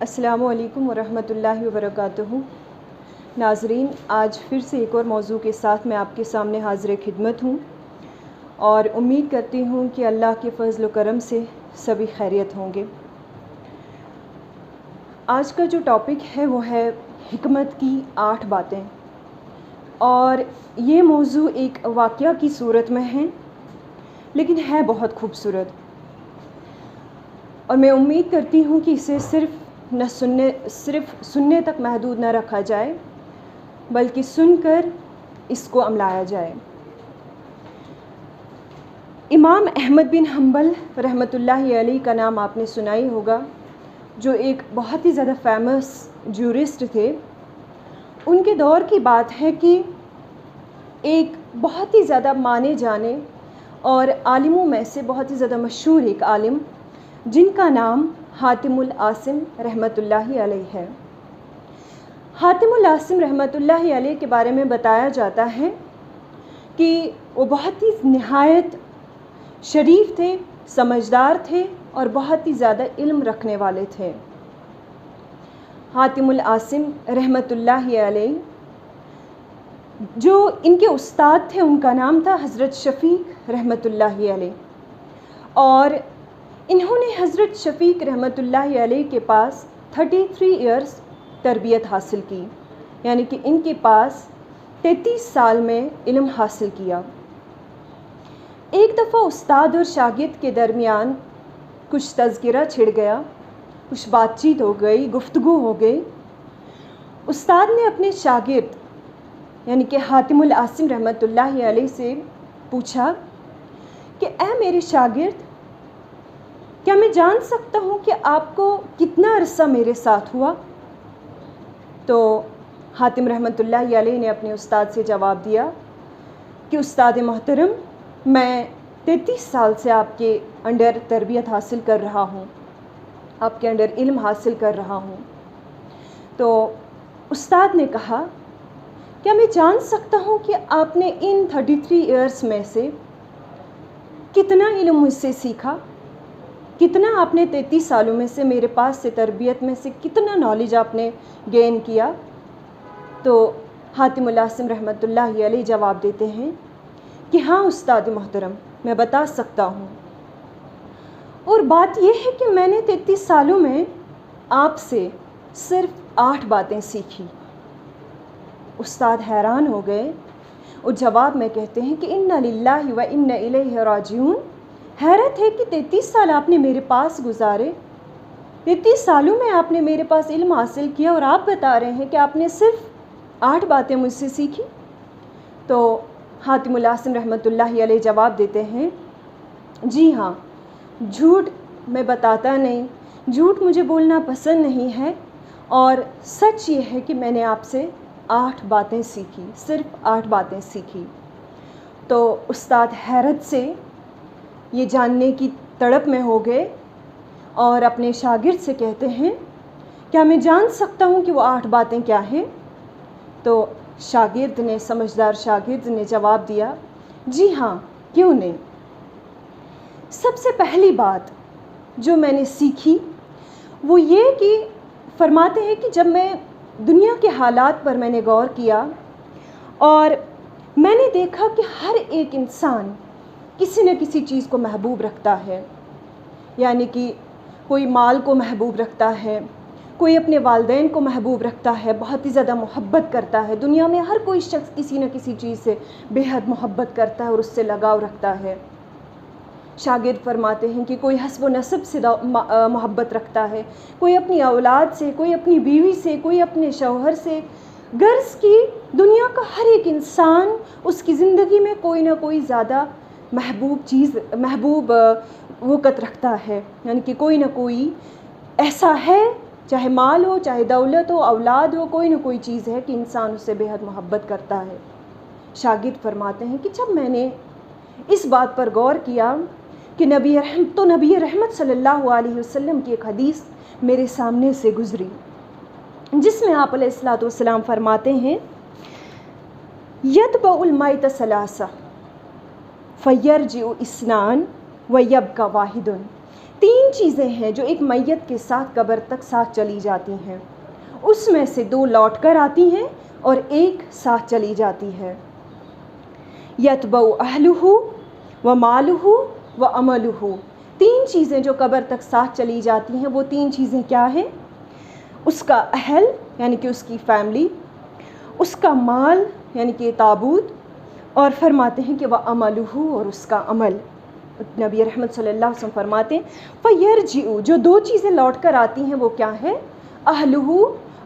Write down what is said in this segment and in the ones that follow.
السلام علیکم ورحمۃ اللہ وبرکاتہ۔ ناظرین، آج پھر سے ایک اور موضوع کے ساتھ میں آپ کے سامنے حاضر خدمت ہوں اور امید کرتی ہوں کہ اللہ کے فضل و کرم سے سبھی خیریت ہوں گے۔ آج کا جو ٹاپک ہے وہ ہے حکمت کی 8 باتیں، اور یہ موضوع ایک واقعہ کی صورت میں ہے لیکن ہے بہت خوبصورت، اور میں امید کرتی ہوں کہ اسے صرف سننے تک محدود نہ رکھا جائے بلکہ سن کر اس کو عملایا جائے۔ امام احمد بن حنبل رحمۃ اللہ علیہ کا نام آپ نے سنا ہی ہوگا، جو ایک بہت ہی زیادہ فیمس جورسٹ تھے۔ ان کے دور کی بات ہے کہ ایک بہت ہی زیادہ مانے جانے اور عالموں میں سے بہت ہی زیادہ مشہور ایک عالم جن کا نام حاتم العاصم رحمۃ اللہ علیہ ہے۔ حاتم العاصم رحمۃ اللہ علیہ کے بارے میں بتایا جاتا ہے کہ وہ بہت ہی نہایت شریف تھے، سمجھدار تھے اور بہت ہی زیادہ علم رکھنے والے تھے۔ حاتم العاصم رحمۃ اللہ علیہ جو ان کے استاد تھے ان کا نام تھا حضرت شفیق رحمۃ اللہ علیہ، اور انہوں نے حضرت شفیق رحمۃ اللہ علیہ کے پاس 33 ایئرس تربیت حاصل کی، یعنی کہ ان کے پاس 33 سال میں علم حاصل کیا۔ ایک دفعہ استاد اور شاگرد کے درمیان کچھ تذکرہ چھڑ گیا، کچھ بات چیت ہو گئی، گفتگو ہو گئی۔ استاد نے اپنے شاگرد یعنی کہ حاتم العاصم رحمۃ اللہ علیہ سے پوچھا کہ اے میرے شاگرد، کیا میں جان سکتا ہوں کہ آپ کو کتنا عرصہ میرے ساتھ ہوا؟ تو حاتم رحمۃ اللہ علیہ نے اپنے استاد سے جواب دیا کہ استاد محترم، میں 33 سال سے آپ کے انڈر تربیت حاصل کر رہا ہوں، آپ کے انڈر علم حاصل کر رہا ہوں۔ تو استاد نے کہا، کیا میں جان سکتا ہوں کہ آپ نے ان 33 ایئرس میں سے کتنا علم مجھ سے سیکھا؟ کتنا آپ نے 33 سالوں میں سے میرے پاس سے تربیت میں سے کتنا نالج آپ نے گین کیا؟ تو حاتم العاصم رحمۃ اللہ علیہ جواب دیتے ہیں کہ ہاں استاد محترم، میں بتا سکتا ہوں، اور بات یہ ہے کہ میں نے 33 سالوں میں آپ سے صرف 8 باتیں سیکھی۔ استاد حیران ہو گئے اور جواب میں کہتے ہیں کہ انا للہ و انا الیہ راجعون۔ حیرت ہے کہ 33 سال آپ نے میرے پاس گزارے، 33 سالوں میں آپ نے میرے پاس علم حاصل کیا، اور آپ بتا رہے ہیں کہ آپ نے صرف 8 باتیں مجھ سے سیکھی۔ تو حاتم العاصم رحمۃ اللہ علیہ جواب دیتے ہیں، جی ہاں، جھوٹ میں بتاتا نہیں، جھوٹ مجھے بولنا پسند نہیں ہے، اور سچ یہ ہے کہ میں نے آپ سے 8 باتیں سیکھی، صرف 8 باتیں سیکھی۔ تو استاد حیرت سے یہ جاننے کی تڑپ میں ہو گئے اور اپنے شاگرد سے کہتے ہیں، کیا میں جان سکتا ہوں کہ وہ 8 باتیں کیا ہیں؟ تو شاگرد نے، سمجھدار شاگرد نے جواب دیا، جی ہاں، کیوں نہیں۔ سب سے پہلی بات جو میں نے سیکھی وہ یہ کہ فرماتے ہیں کہ جب میں دنیا کے حالات پر میں نے غور کیا اور میں نے دیکھا کہ ہر ایک انسان کسی نہ کسی چیز کو محبوب رکھتا ہے، یعنی کہ کوئی مال کو محبوب رکھتا ہے، کوئی اپنے والدین کو محبوب رکھتا ہے، بہت ہی زیادہ محبت کرتا ہے۔ دنیا میں ہر کوئی شخص کسی نہ کسی چیز سے بے حد محبت کرتا ہے اور اس سے لگاؤ رکھتا ہے۔ شاگرد فرماتے ہیں کہ کوئی حسب و نسب سے محبت رکھتا ہے، کوئی اپنی اولاد سے، کوئی اپنی بیوی سے، کوئی اپنے شوہر سے۔ غرض کی دنیا کا ہر ایک انسان اس کی زندگی میں کوئی نہ کوئی زیادہ محبوب وقت رکھتا ہے، یعنی کہ کوئی نہ کوئی ایسا ہے، چاہے مال ہو، چاہے دولت ہو، اولاد ہو، کوئی نہ کوئی چیز ہے کہ انسان اس سے بے حد محبت کرتا ہے۔ شاگرد فرماتے ہیں کہ جب میں نے اس بات پر غور کیا کہ نبی رحمت صلی اللہ علیہ وسلم کی ایک حدیث میرے سامنے سے گزری، جس میں آپ علیہ الصلوۃ والسلام فرماتے ہیں، یتبع المیت ثلاثہ فیرجع اثنان ویبقی واحد۔ 3 چیزیں ہیں جو ایک میت کے ساتھ قبر تک ساتھ چلی جاتی ہیں، اس میں سے 2 لوٹ کر آتی ہیں اور 1 ساتھ چلی جاتی ہے۔ یتبع اہلہ و مالہ و عملہ، 3 چیزیں جو قبر تک ساتھ چلی جاتی ہیں، وہ 3 چیزیں کیا ہیں؟ اس کا اہل یعنی کہ اس کی فیملی، اس کا مال یعنی کہ تابوت، اور فرماتے ہیں کہ وہ عملہ، اور اس کا عمل۔ نبی رحمت صلی اللہ علیہ وسلم فرماتے ہیں فَيَرْجِعُ، جو 2 چیزیں لوٹ کر آتی ہیں وہ کیا ہے؟ اہلہ،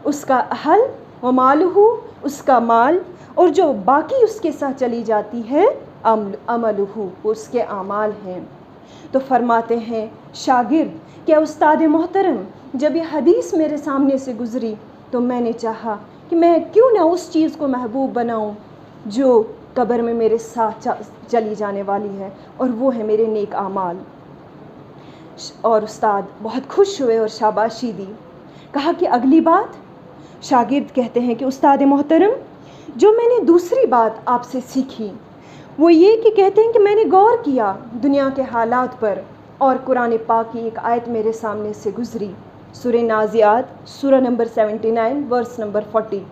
اس کا اہل، و مالہ، اس کا مال، اور جو باقی اس کے ساتھ چلی جاتی ہے عملہ، وہ اس کے اعمال ہیں۔ تو فرماتے ہیں شاگرد کہ استاد محترم، جب یہ حدیث میرے سامنے سے گزری تو میں نے چاہا کہ میں کیوں نہ اس چیز کو محبوب بناؤں جو قبر میں میرے ساتھ چلی جانے والی ہے، اور وہ ہے میرے نیک اعمال۔ اور استاد بہت خوش ہوئے اور شاباشی دی۔ کہا کہ اگلی بات، شاگرد کہتے ہیں کہ استاد محترم، جو میں نے دوسری بات آپ سے سیکھی وہ یہ کہ کہتے ہیں کہ میں نے غور کیا دنیا کے حالات پر، اور قرآن پاک کی ایک آیت میرے سامنے سے گزری، سورہ نازعات، سورہ نمبر 79 ورس نمبر 40،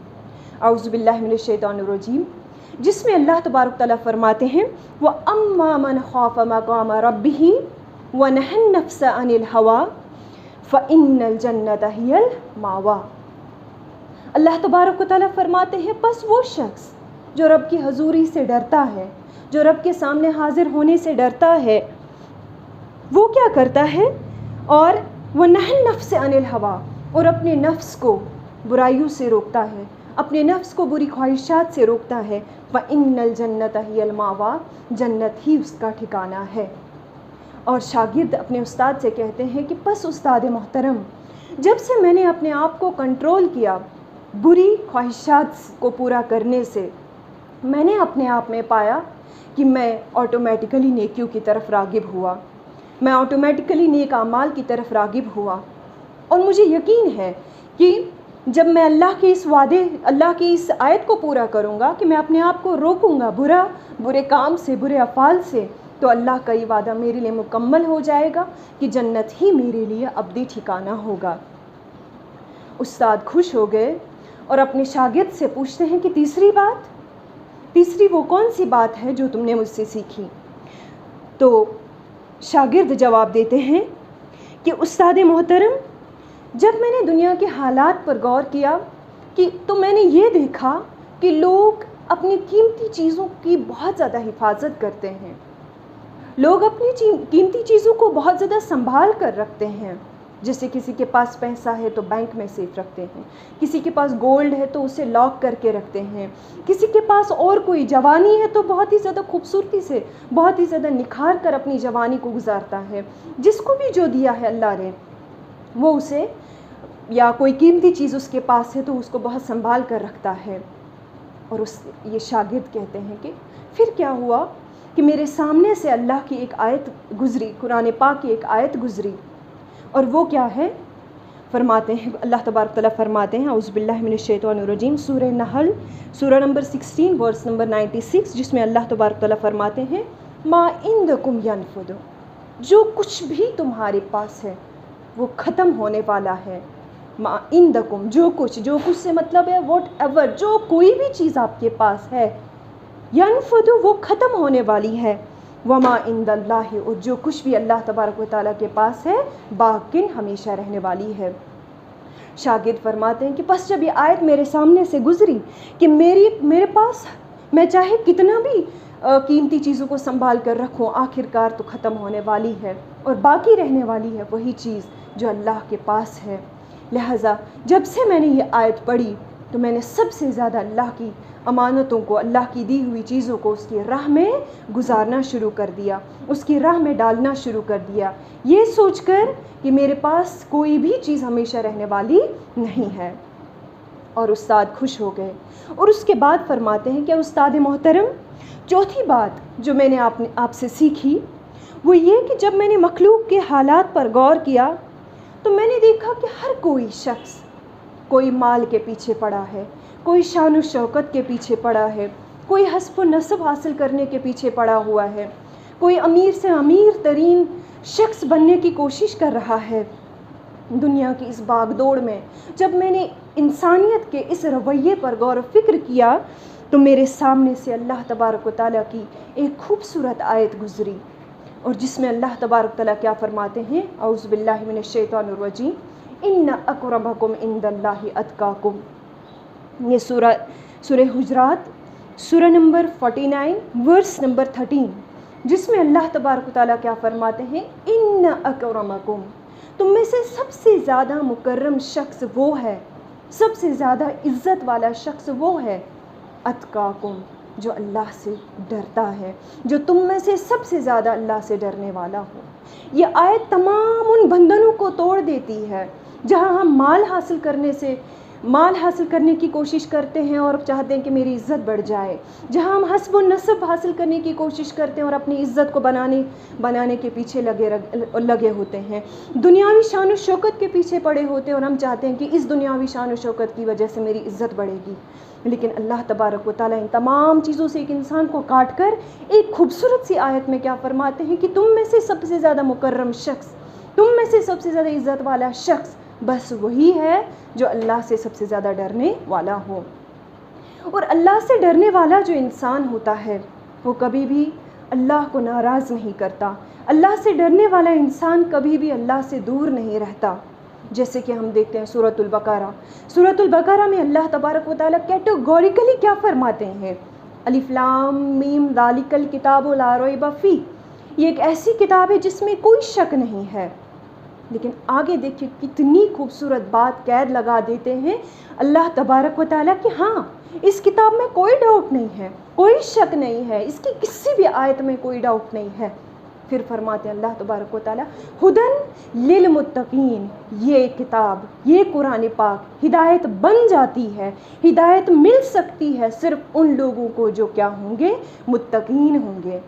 اعوذ باللہ من الشیطان الرجیم، جس میں اللہ تبارک تعالیٰ فرماتے ہیں وَأَمَّا مَنْ خَافَ مَقَامَ رَبِّهِ وَنَهَى النَّفْسَ عَنِ الْهَوَىٰ فَإِنَّ الْجَنَّةَ هِيَ الْمَأْوَىٰ۔ اللہ تبارک تعالیٰ فرماتے ہیں پس وہ شخص جو رب کی حضوری سے ڈرتا ہے، جو رب کے سامنے حاضر ہونے سے ڈرتا ہے، وہ کیا کرتا ہے؟ اور وَنَهَى النَّفْسَ عَنِ الْهَوَىٰ، اور اپنے نفس کو برائیوں سے روکتا ہے، اپنے نفس کو بری خواہشات سے روکتا ہے، فَإِنَّ الْجَنَّةَ هِيَ الْمَأْوَىٰ، جنت ہی اس کا ٹھکانہ ہے۔ اور شاگرد اپنے استاد سے کہتے ہیں کہ پس استاد محترم، جب سے میں نے اپنے آپ کو کنٹرول کیا بری خواہشات کو پورا کرنے سے، میں نے اپنے آپ میں پایا کہ میں آٹومیٹیکلی نیکیوں کی طرف راغب ہوا، میں آٹومیٹیکلی نیک اعمال کی طرف راغب ہوا، اور مجھے یقین ہے کہ جب میں اللہ کے اس وعدے، اللہ کی اس آیت کو پورا کروں گا کہ میں اپنے آپ کو روکوں گا برے کام سے، برے افعال سے، تو اللہ کا یہ وعدہ میرے لیے مکمل ہو جائے گا کہ جنت ہی میرے لیے ابدی ٹھکانہ ہوگا۔ استاد خوش ہو گئے اور اپنے شاگرد سے پوچھتے ہیں کہ تیسری وہ کون سی بات ہے جو تم نے مجھ سے سیکھی؟ تو شاگرد جواب دیتے ہیں کہ استاد محترم، جب میں نے دنیا کے حالات پر غور کیا تو میں نے یہ دیکھا کہ لوگ اپنی قیمتی چیزوں کی بہت زیادہ حفاظت کرتے ہیں، لوگ اپنی قیمتی چیزوں کو بہت زیادہ سنبھال کر رکھتے ہیں، جیسے کسی کے پاس پیسہ ہے تو بینک میں سیف رکھتے ہیں، کسی کے پاس گولڈ ہے تو اسے لاک کر کے رکھتے ہیں، کسی کے پاس اور کوئی جوانی ہے تو بہت ہی زیادہ خوبصورتی سے، بہت ہی زیادہ نکھار کر اپنی جوانی کو گزارتا ہے۔ جس کو بھی جو دیا ہے اللہ نے، وہ اسے، یا کوئی قیمتی چیز اس کے پاس ہے تو اس کو بہت سنبھال کر رکھتا ہے۔ اور یہ شاگرد کہتے ہیں کہ پھر کیا ہوا کہ میرے سامنے سے اللہ کی ایک آیت گزری، قرآن پاک کی ایک آیت گزری، اور وہ کیا ہے؟ فرماتے ہیں اللہ تبارک تعالیٰ فرماتے ہیں اعوذ باللہ من الشیطان الرجیم، سورہ نحل، سورہ نمبر 16 ورس نمبر 96، جس میں اللہ تبارک تعالیٰ فرماتے ہیں ما عندکم ینفد، جو کچھ بھی تمہارے پاس ہے وہ ختم ہونے والا ہے۔ ما عندکم، جو کچھ سے مطلب ہے واٹ ایور، جو کوئی بھی چیز آپ کے پاس ہے، ینفد، وہ ختم ہونے والی ہے، وما عند اللہ، اور جو کچھ بھی اللہ تبارک و تعالیٰ کے پاس ہے باقین، ہمیشہ رہنے والی ہے۔ شاگرد فرماتے ہیں کہ پس جب یہ آیت میرے سامنے سے گزری کہ میرے پاس میں چاہے کتنا بھی قیمتی چیزوں کو سنبھال کر رکھوں، آخر کار تو ختم ہونے والی ہے، اور باقی رہنے والی ہے وہی چیز جو اللہ کے پاس ہے۔ لہٰذا جب سے میں نے یہ آیت پڑھی تو میں نے سب سے زیادہ اللہ کی امانتوں کو، اللہ کی دی ہوئی چیزوں کو اس کی راہ میں گزارنا شروع کر دیا، اس کی راہ میں ڈالنا شروع کر دیا، یہ سوچ کر کہ میرے پاس کوئی بھی چیز ہمیشہ رہنے والی نہیں ہے۔ اور استاد خوش ہو گئے، اور اس کے بعد فرماتے ہیں کہ استاد محترم، چوتھی بات جو میں نے آپ سے سیکھی وہ یہ کہ جب میں نے مخلوق کے حالات پر غور کیا تو میں نے دیکھا کہ ہر کوئی شخص کوئی مال کے پیچھے پڑا ہے، کوئی شان و شوکت کے پیچھے پڑا ہے، کوئی حسب و نسب حاصل کرنے کے پیچھے پڑا ہوا ہے، کوئی امیر سے امیر ترین شخص بننے کی کوشش کر رہا ہے دنیا کی اس باغ دوڑ میں، جب میں نے انسانیت کے اس رویے پر غور و فکر کیا تو میرے سامنے سے اللہ تبارک و تعالیٰ کی ایک خوبصورت آیت گزری، اور جس میں اللہ تبارک و تعالیٰ کیا فرماتے ہیں، اعوذ باللہ من الشیطان الرجیم، ان اکرمکم عند اللہ اتقاکم۔ یہ سورہ حجرات، سورہ نمبر 49 ورس نمبر 13، جس میں اللہ تبارک و تعالیٰ کیا فرماتے ہیں، ان اکرمکم، تم میں سے سب سے زیادہ مکرم شخص وہ ہے، سب سے زیادہ عزت والا شخص وہ ہے، اتقاکم، جو اللہ سے ڈرتا ہے، جو تم میں سے سب سے زیادہ اللہ سے ڈرنے والا ہو۔ یہ آیت تمام ان بندھنوں کو توڑ دیتی ہے جہاں ہم مال حاصل کرنے کی کوشش کرتے ہیں اور چاہتے ہیں کہ میری عزت بڑھ جائے، جہاں ہم حسب و نسب حاصل کرنے کی کوشش کرتے ہیں اور اپنی عزت کو بنانے کے پیچھے لگے ہوتے ہیں، دنیاوی شان و شوکت کے پیچھے پڑے ہوتے ہیں اور ہم چاہتے ہیں کہ اس دنیاوی شان و شوکت کی وجہ سے میری عزت بڑھے گی۔ لیکن اللہ تبارک و تعالیٰ ان تمام چیزوں سے ایک انسان کو کاٹ کر ایک خوبصورت سی آیت میں کیا فرماتے ہیں کہ تم میں سے سب سے زیادہ مکرم شخص، تم میں سے سب سے زیادہ عزت والا شخص بس وہی ہے جو اللہ سے سب سے زیادہ ڈرنے والا ہو۔ اور اللہ سے ڈرنے والا جو انسان ہوتا ہے وہ کبھی بھی اللہ کو ناراض نہیں کرتا، اللہ سے ڈرنے والا انسان کبھی بھی اللہ سے دور نہیں رہتا۔ جیسے کہ ہم دیکھتے ہیں سورۃ البقرہ میں اللہ تبارک و تعالیٰ کیٹیگوریکلی کیا فرماتے ہیں، الف لام میم ذالک الکتاب لا ریب فیہ، یہ ایک ایسی کتاب ہے جس میں کوئی شک نہیں ہے۔ لیکن آگے دیکھیں کتنی خوبصورت بات قید لگا دیتے ہیں اللہ تبارک و تعالیٰ کہ ہاں اس کتاب میں کوئی ڈاؤٹ نہیں ہے، کوئی شک نہیں ہے، اس کی کسی بھی آیت میں کوئی ڈاؤٹ نہیں ہے۔ پھر فرماتے ہیں اللہ تبارک و تعالیٰ ہدن للمتقین، یہ کتاب، یہ قرآن پاک ہدایت بن جاتی ہے، ہدایت مل سکتی ہے صرف ان لوگوں کو جو کیا ہوں گے، متقین ہوں گے،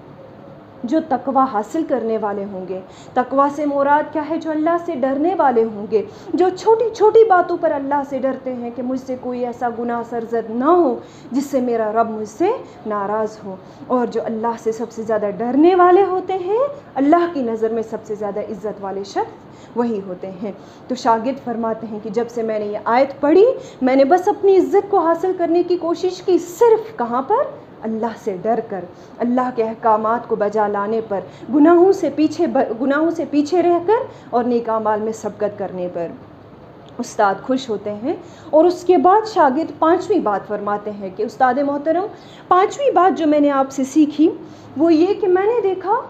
جو تقوی حاصل کرنے والے ہوں گے۔ تقوی سے مراد کیا ہے؟ جو اللہ سے ڈرنے والے ہوں گے، جو چھوٹی چھوٹی باتوں پر اللہ سے ڈرتے ہیں کہ مجھ سے کوئی ایسا گناہ سرزد نہ ہو جس سے میرا رب مجھ سے ناراض ہو۔ اور جو اللہ سے سب سے زیادہ ڈرنے والے ہوتے ہیں، اللہ کی نظر میں سب سے زیادہ عزت والے شخص وہی ہوتے ہیں۔ تو شاگرد فرماتے ہیں کہ جب سے میں نے یہ آیت پڑھی میں نے بس اپنی عزت کو حاصل کرنے کی کوشش کی، صرف کہاں پر؟ اللہ سے ڈر کر، اللہ کے احکامات کو بجا لانے پر، گناہوں سے پیچھے رہ کر اور نیک اعمال میں سبقت کرنے پر۔ استاد خوش ہوتے ہیں اور اس کے بعد شاگرد پانچویں بات فرماتے ہیں کہ استاد محترم، پانچویں بات جو میں نے آپ سے سیکھی وہ یہ کہ میں نے دیکھا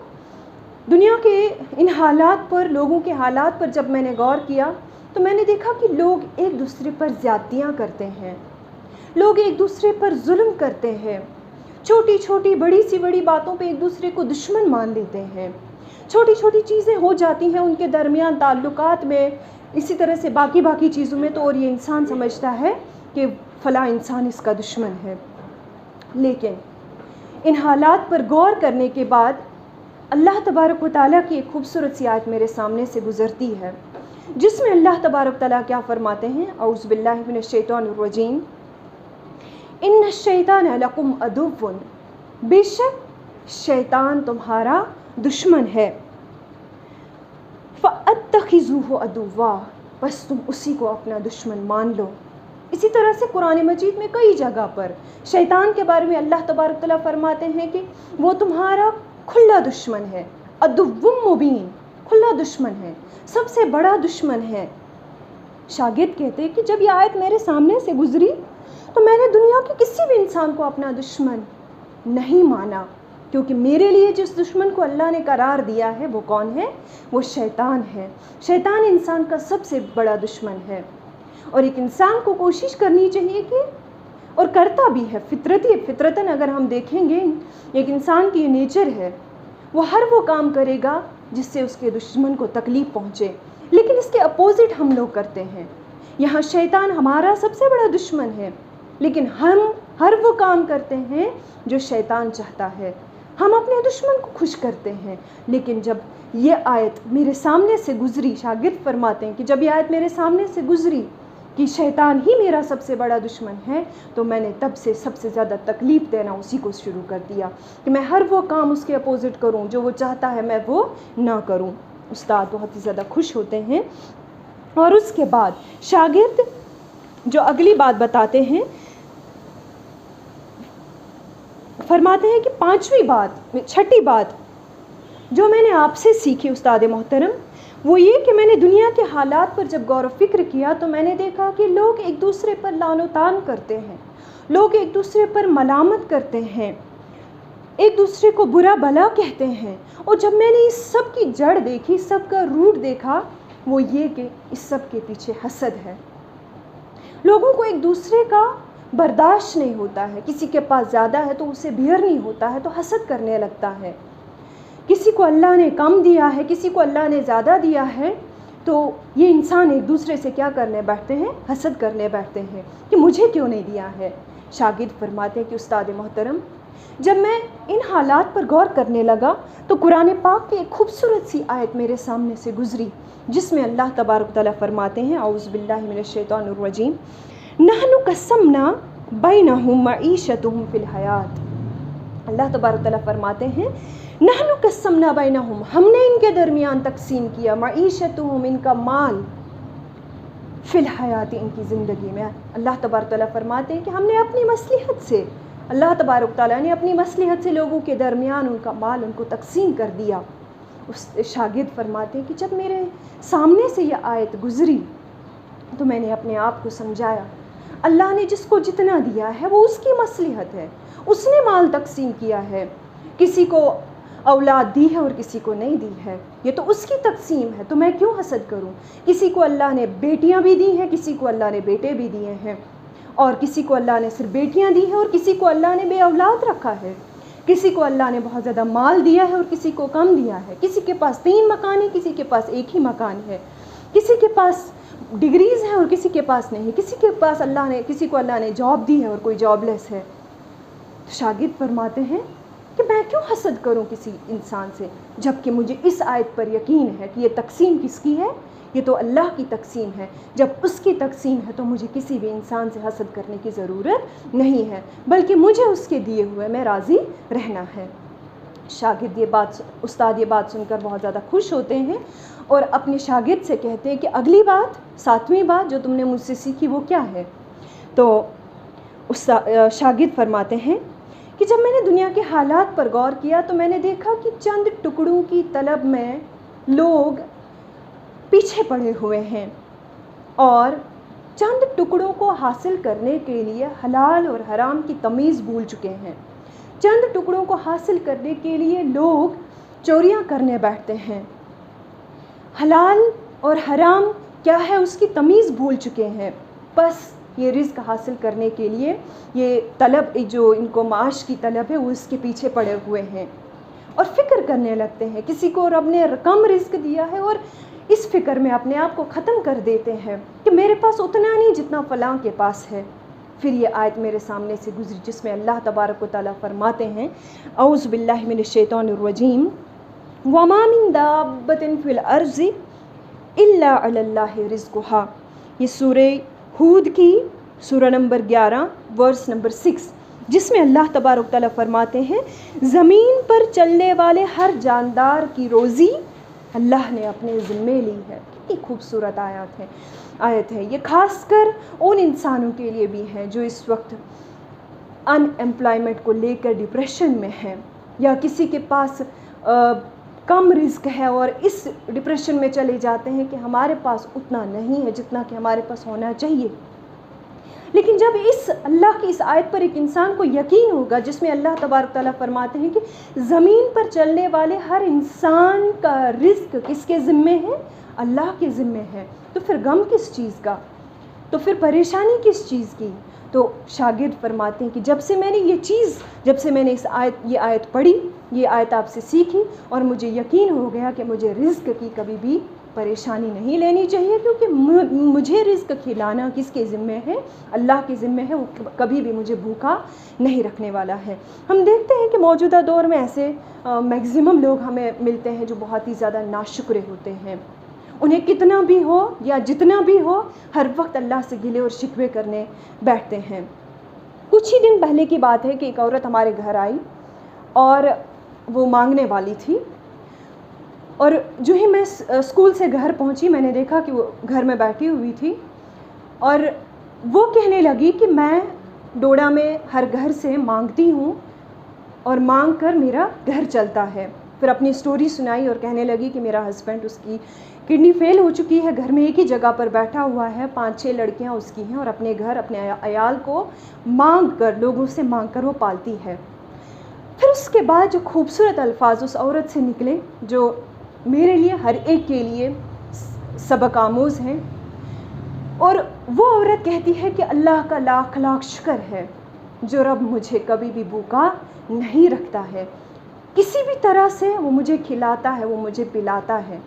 دنیا کے ان حالات پر، لوگوں کے حالات پر جب میں نے غور کیا تو میں نے دیکھا کہ لوگ ایک دوسرے پر زیادتیاں کرتے ہیں، لوگ ایک دوسرے پر ظلم کرتے ہیں، چھوٹی چھوٹی بڑی سی بڑی باتوں پہ ایک دوسرے کو دشمن مان لیتے ہیں، چھوٹی چھوٹی چیزیں ہو جاتی ہیں ان کے درمیان تعلقات میں، اسی طرح سے باقی چیزوں میں تو، اور یہ انسان سمجھتا ہے کہ فلاں انسان اس کا دشمن ہے۔ لیکن ان حالات پر غور کرنے کے بعد اللہ تبارک و تعالیٰ کی ایک خوبصورت سی آیت میرے سامنے سے گزرتی ہے، جس میں اللہ تبارک و تعالیٰ کیا فرماتے ہیں، اعوذ باللہ من الشیطان الرجیم، ان الشیطان لکم عدو، بے شک شیطان تمہارا دشمن ہے، فاتخذوہ عدوا، بس تم اسی کو اپنا دشمن مان لو۔ اسی طرح سے قرآن مجید میں کئی جگہ پر شیطان کے بارے میں اللہ تبارک تعالیٰ فرماتے ہیں کہ وہ تمہارا کھلا دشمن ہے، عدو مبین، کھلا دشمن ہے، سب سے بڑا دشمن ہے۔ شاگرد کہتے ہیں کہ جب یہ آیت میرے سامنے سے گزری تو میں نے دنیا کے کسی بھی انسان کو اپنا دشمن نہیں مانا، کیونکہ میرے لیے جس دشمن کو اللہ نے قرار دیا ہے وہ کون ہے؟ وہ شیطان ہے۔ شیطان انسان کا سب سے بڑا دشمن ہے، اور ایک انسان کو کوشش کرنی چاہیے کہ، اور کرتا بھی ہے، فطرتاً اگر ہم دیکھیں گے ایک انسان کی یہ نیچر ہے، وہ ہر وہ کام کرے گا جس سے اس کے دشمن کو تکلیف پہنچے، لیکن اس کے اپوزٹ ہم لوگ کرتے ہیں۔ یہاں شیطان ہمارا سب سے بڑا دشمن ہے، لیکن ہم ہر وہ کام کرتے ہیں جو شیطان چاہتا ہے، ہم اپنے دشمن کو خوش کرتے ہیں۔ لیکن جب یہ آیت میرے سامنے سے گزری، شاگرد فرماتے ہیں کہ جب یہ آیت میرے سامنے سے گزری کہ شیطان ہی میرا سب سے بڑا دشمن ہے، تو میں نے تب سے سب سے زیادہ تکلیف دینا اسی کو شروع کر دیا کہ میں ہر وہ کام اس کے اپوزٹ کروں جو وہ چاہتا ہے میں وہ نہ کروں۔ استاد بہت ہی زیادہ خوش ہوتے ہیں۔ اور اس کے بعد شاگرد جو اگلی بات بتاتے ہیں، فرماتے ہیں کہ چھٹی بات جو میں نے آپ سے سیکھی استاد محترم، وہ یہ کہ میں نے دنیا کے حالات پر جب غور و فکر کیا تو میں نے دیکھا کہ لوگ ایک دوسرے پر لعن و طعن کرتے ہیں، لوگ ایک دوسرے پر ملامت کرتے ہیں، ایک دوسرے کو برا بھلا کہتے ہیں۔ اور جب میں نے اس سب کی جڑ دیکھی، سب کا روٹ دیکھا، وہ یہ کہ اس سب کے پیچھے حسد ہے۔ لوگوں کو ایک دوسرے کا برداشت نہیں ہوتا ہے، کسی کے پاس زیادہ ہے تو اسے بیئر نہیں ہوتا ہے تو حسد کرنے لگتا ہے۔ کسی کو اللہ نے کم دیا ہے، کسی کو اللہ نے زیادہ دیا ہے، تو یہ انسان ایک دوسرے سے کیا کرنے بیٹھتے ہیں؟ حسد کرنے بیٹھتے ہیں کہ مجھے کیوں نہیں دیا ہے۔ شاگرد فرماتے ہیں کہ استاد محترم، جب میں ان حالات پر غور کرنے لگا تو قرآن پاک کی ایک خوبصورت سی آیت میرے سامنے سے گزری، جس میں اللہ تبارک تعالیٰ فرماتے ہیں، اعوذ باللہ من الشیطان الرجیم، نحن قسمنا بینہم معیشتہم فی الحیات۔ اللہ تبارک تعالیٰ فرماتے ہیں، نحن قسمنا بینہم، ہم نے ان کے درمیان تقسیم کیا، معیشتہم، ان کا مال، فی الحیات، ان کی زندگی میں۔ اللہ تبارک تعالیٰ فرماتے ہیں کہ ہم نے اپنی مصلحت سے، اللہ تبارک تعالیٰ نے اپنی مصلحت سے لوگوں کے درمیان ان کا مال ان کو تقسیم کر دیا۔ اس شاگرد فرماتے ہیں کہ جب میرے سامنے سے یہ آیت گزری تو میں نے اپنے آپ کو سمجھایا، اللہ نے جس کو جتنا دیا ہے وہ اس کی مصلحت ہے، اس نے مال تقسیم کیا ہے، کسی کو اولاد دی ہے اور کسی کو نہیں دی ہے، یہ تو اس کی تقسیم ہے، تو میں کیوں حسد کروں؟ کسی کو اللہ نے بیٹیاں بھی دی ہیں، کسی کو اللہ نے بیٹے بھی دیے ہیں، اور کسی کو اللہ نے صرف بیٹیاں دی ہیں اور کسی کو اللہ نے بے اولاد رکھا ہے، کسی کو اللہ نے بہت زیادہ مال دیا ہے اور کسی کو کم دیا ہے، کسی کے پاس 3 مکان ہے، کسی کے پاس 1 ہی مکان ہے، کسی کے پاس ڈگریز ہیں اور کسی کے پاس نہیں، کسی کو اللہ نے جاب دی ہے اور کوئی جاب لیس ہے۔ تو شاگرد فرماتے ہیں کہ میں کیوں حسد کروں کسی انسان سے، جب کہ مجھے اس آیت پر یقین ہے کہ یہ تقسیم کس کی ہے؟ یہ تو اللہ کی تقسیم ہے۔ جب اس کی تقسیم ہے تو مجھے کسی بھی انسان سے حسد کرنے کی ضرورت نہیں ہے، بلکہ مجھے اس کے دیے ہوئے میں راضی رہنا ہے۔ استاد یہ بات سن کر بہت زیادہ خوش ہوتے ہیں اور اپنے شاگرد سے کہتے ہیں کہ اگلی بات، 7ویں بات جو تم نے مجھ سے سیکھی وہ کیا ہے؟ تو شاگرد فرماتے ہیں کہ جب میں نے دنیا کے حالات پر غور کیا تو میں نے دیکھا کہ چند ٹکڑوں کی طلب میں لوگ پیچھے پڑے ہوئے ہیں، اور چند ٹکڑوں کو حاصل کرنے کے لیے حلال اور حرام کی تمیز بھول چکے ہیں۔ چند ٹکڑوں کو حاصل کرنے کے لیے لوگ چوریاں کرنے بیٹھتے ہیں، حلال اور حرام کیا ہے اس کی تمیز بھول چکے ہیں، بس یہ رزق حاصل کرنے کے لیے یہ طلب جو ان کو معاش کی طلب ہے وہ اس کے پیچھے پڑے ہوئے ہیں اور فکر کرنے لگتے ہیں۔ کسی کو رب نے کم رزق دیا ہے اور اس فکر میں اپنے آپ کو ختم کر دیتے ہیں کہ میرے پاس اتنا نہیں جتنا فلاں کے پاس ہے۔ پھر یہ آیت میرے سامنے سے گزری جس میں اللہ تبارک و تعالیٰ فرماتے ہیں، اعوذ باللہ من الشیطان الرجیم، وَمَا مِن دَابَّةٍ فِي الْأَرْضِ إِلَّا عَلَى اللَّهِ رِزْقُهَا۔ یہ سورہ ہود کی سورہ نمبر 11 ورس نمبر 6، جس میں اللہ تبارک تعالیٰ فرماتے ہیں، زمین پر چلنے والے ہر جاندار کی روزی اللہ نے اپنے ذمے لی ہے۔ کتنی خوبصورت آیت ہے یہ، خاص کر ان انسانوں کے لیے بھی ہے جو اس وقت ان ایمپلائمنٹ کو لے کر ڈپریشن میں ہیں، یا کسی کے پاس کم رزق ہے اور اس ڈپریشن میں چلے جاتے ہیں کہ ہمارے پاس اتنا نہیں ہے جتنا کہ ہمارے پاس ہونا چاہیے۔ لیکن جب اس اللہ کی اس آیت پر ایک انسان کو یقین ہوگا جس میں اللہ تبارک تعالیٰ فرماتے ہیں کہ زمین پر چلنے والے ہر انسان کا رزق کس کے ذمے ہے؟ اللہ کے ذمے ہے، تو پھر غم کس چیز کا، تو پھر پریشانی کس چیز کی؟ تو شاگرد فرماتے ہیں کہ جب سے میں نے یہ آیت پڑھی، یہ آیت آپ سے سیکھی اور مجھے یقین ہو گیا کہ مجھے رزق کی کبھی بھی پریشانی نہیں لینی چاہیے، کیونکہ مجھے رزق کھلانا کس کے ذمے ہے؟ اللہ کے ذمے ہے، وہ کبھی بھی مجھے بھوکا نہیں رکھنے والا ہے۔ ہم دیکھتے ہیں کہ موجودہ دور میں ایسے میگزیمم لوگ ہمیں ملتے ہیں جو بہت ہی زیادہ ناشکرے ہوتے ہیں، انہیں کتنا بھی ہو یا جتنا بھی ہو ہر وقت اللہ سے گلے اور شکوے کرنے بیٹھتے ہیں۔ کچھ ہی دن پہلے کی بات ہے کہ ایک عورت ہمارے گھر آئی اور وہ مانگنے والی تھی، اور جو ہی میں اسکول سے گھر پہنچی میں نے دیکھا کہ وہ گھر میں بیٹھی ہوئی تھی، اور وہ کہنے لگی کہ میں ڈوڈا میں ہر گھر سے مانگتی ہوں اور مانگ کر میرا گھر چلتا ہے۔ پھر اپنی سٹوری سنائی اور کہنے لگی کہ میرا ہسبینڈ، اس کی کڈنی فیل ہو چکی ہے، گھر میں ایک ہی جگہ پر بیٹھا ہوا ہے، 5-6 لڑکیاں اس کی ہیں، اور اپنے گھر اپنے عیال کو مانگ کر، لوگوں سے مانگ کر وہ پالتی ہے۔ پھر اس کے بعد جو خوبصورت الفاظ اس عورت سے نکلے جو میرے لیے ہر ایک کے لیے سبق آموز ہیں، اور وہ عورت کہتی ہے کہ اللہ کا لاکھ لاکھ شکر ہے جو رب مجھے کبھی بھی بھوکا نہیں رکھتا ہے، کسی بھی طرح سے وہ مجھے کھلاتا ہے، وہ مجھے پلاتا ہے۔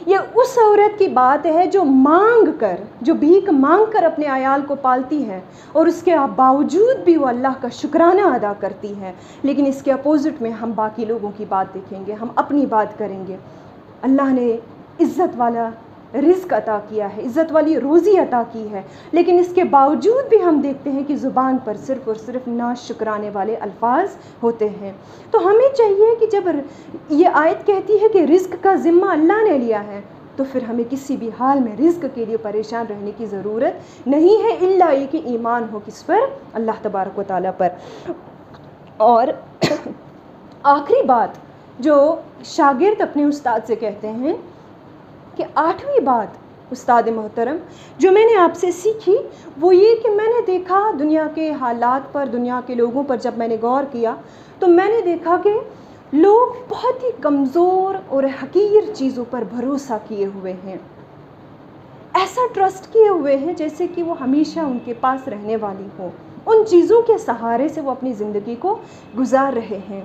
یہ اس عورت کی بات ہے جو مانگ کر، جو بھیک مانگ کر اپنے عیال کو پالتی ہے، اور اس کے باوجود بھی وہ اللہ کا شکرانہ ادا کرتی ہے۔ لیکن اس کے اپوزٹ میں ہم باقی لوگوں کی بات دیکھیں گے، ہم اپنی بات کریں گے۔ اللہ نے عزت والا رزق عطا کیا ہے، عزت والی روزی عطا کی ہے، لیکن اس کے باوجود بھی ہم دیکھتے ہیں کہ زبان پر صرف اور صرف ناشکرانے والے الفاظ ہوتے ہیں۔ تو ہمیں چاہیے کہ جب یہ آیت کہتی ہے کہ رزق کا ذمہ اللہ نے لیا ہے، تو پھر ہمیں کسی بھی حال میں رزق کے لیے پریشان رہنے کی ضرورت نہیں ہے، الا یہ کہ ایمان ہو کس پر؟ اللہ تبارک و تعالیٰ پر۔ اور آخری بات جو شاگرد اپنے استاد سے کہتے ہیں کہ 8ویں بات استاد محترم جو میں نے آپ سے سیکھی وہ یہ کہ میں نے دیکھا دنیا کے حالات پر، دنیا کے لوگوں پر جب میں نے غور کیا تو میں نے دیکھا کہ لوگ بہت ہی کمزور اور حقیر چیزوں پر بھروسہ کیے ہوئے ہیں، ایسا ٹرسٹ کیے ہوئے ہیں جیسے کہ وہ ہمیشہ ان کے پاس رہنے والی ہو، ان چیزوں کے سہارے سے وہ اپنی زندگی کو گزار رہے ہیں،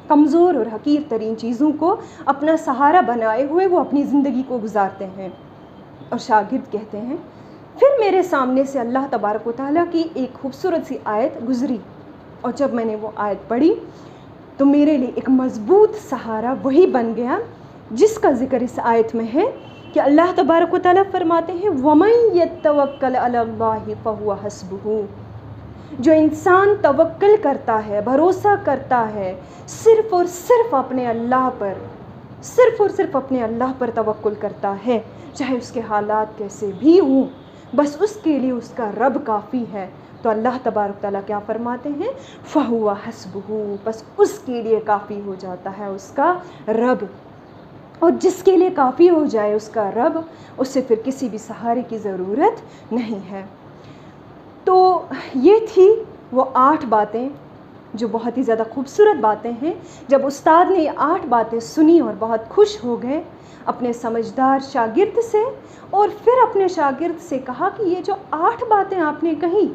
کمزور اور حقیر ترین چیزوں کو اپنا سہارا بنائے ہوئے وہ اپنی زندگی کو گزارتے ہیں۔ اور شاگرد کہتے ہیں پھر میرے سامنے سے اللہ تبارک و تعالیٰ کی ایک خوبصورت سی آیت گزری، اور جب میں نے وہ آیت پڑھی تو میرے لیے ایک مضبوط سہارا وہی بن گیا جس کا ذکر اس آیت میں ہے کہ اللہ تبارک و تعالیٰ فرماتے ہیں وَمَن يَتَّوَكَّلْ عَلَى اللَّهِ فَهُوَ حَسْبُهُ، جو انسان توکل کرتا ہے، بھروسہ کرتا ہے صرف اور صرف اپنے اللہ پر، صرف اور صرف اپنے اللہ پر توکل کرتا ہے، چاہے اس کے حالات کیسے بھی ہوں، بس اس کے لیے اس کا رب کافی ہے، تو اللہ تبارک تعالیٰ کیا فرماتے ہیں فَهُوَ حَسْبُهُ، بس اس کے لیے کافی ہو جاتا ہے اس کا رب، اور جس کے لیے کافی ہو جائے اس کا رب، اسے پھر کسی بھی سہارے کی ضرورت نہیں ہے۔ تو یہ تھی وہ 8 باتیں جو بہت ہی زیادہ خوبصورت باتیں ہیں۔ جب استاد نے یہ 8 باتیں سنی اور بہت خوش ہو گئے اپنے سمجھدار شاگرد سے، اور پھر اپنے شاگرد سے کہا کہ یہ جو 8 باتیں آپ نے کہیں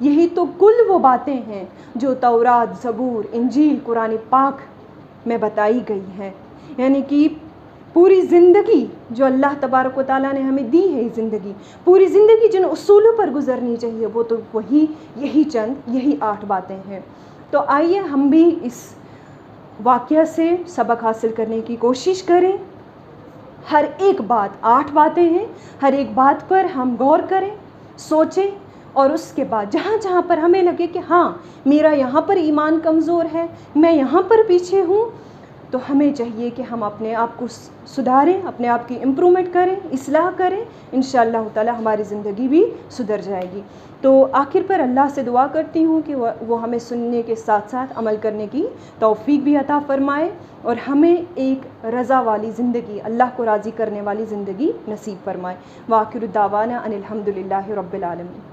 یہی تو کل وہ باتیں ہیں جو تورات، زبور، انجیل، قرآن پاک میں بتائی گئی ہیں، یعنی کہ پوری زندگی جو اللہ تبارک و تعالیٰ نے ہمیں دی ہے، یہ زندگی، پوری زندگی جن اصولوں پر گزرنی چاہیے وہ تو یہی چند 8 باتیں ہیں۔ تو آئیے ہم بھی اس واقعہ سے سبق حاصل کرنے کی کوشش کریں، ہر ایک بات 8 باتیں ہیں، ہر ایک بات پر ہم غور کریں، سوچیں، اور اس کے بعد جہاں جہاں پر ہمیں لگے کہ ہاں میرا یہاں پر ایمان کمزور ہے، میں یہاں پر پیچھے ہوں، تو ہمیں چاہیے کہ ہم اپنے آپ کو سدھاریں، اپنے آپ کی امپرومنٹ کریں، اصلاح کریں، انشاءاللہ تعالی ہماری زندگی بھی سدھر جائے گی۔ تو آخر پر اللہ سے دعا کرتی ہوں کہ وہ ہمیں سننے کے ساتھ ساتھ عمل کرنے کی توفیق بھی عطا فرمائے، اور ہمیں ایک رضا والی زندگی، اللہ کو راضی کرنے والی زندگی نصیب فرمائے۔ وآخر دعوانا ان الحمد للہ رب العالمین۔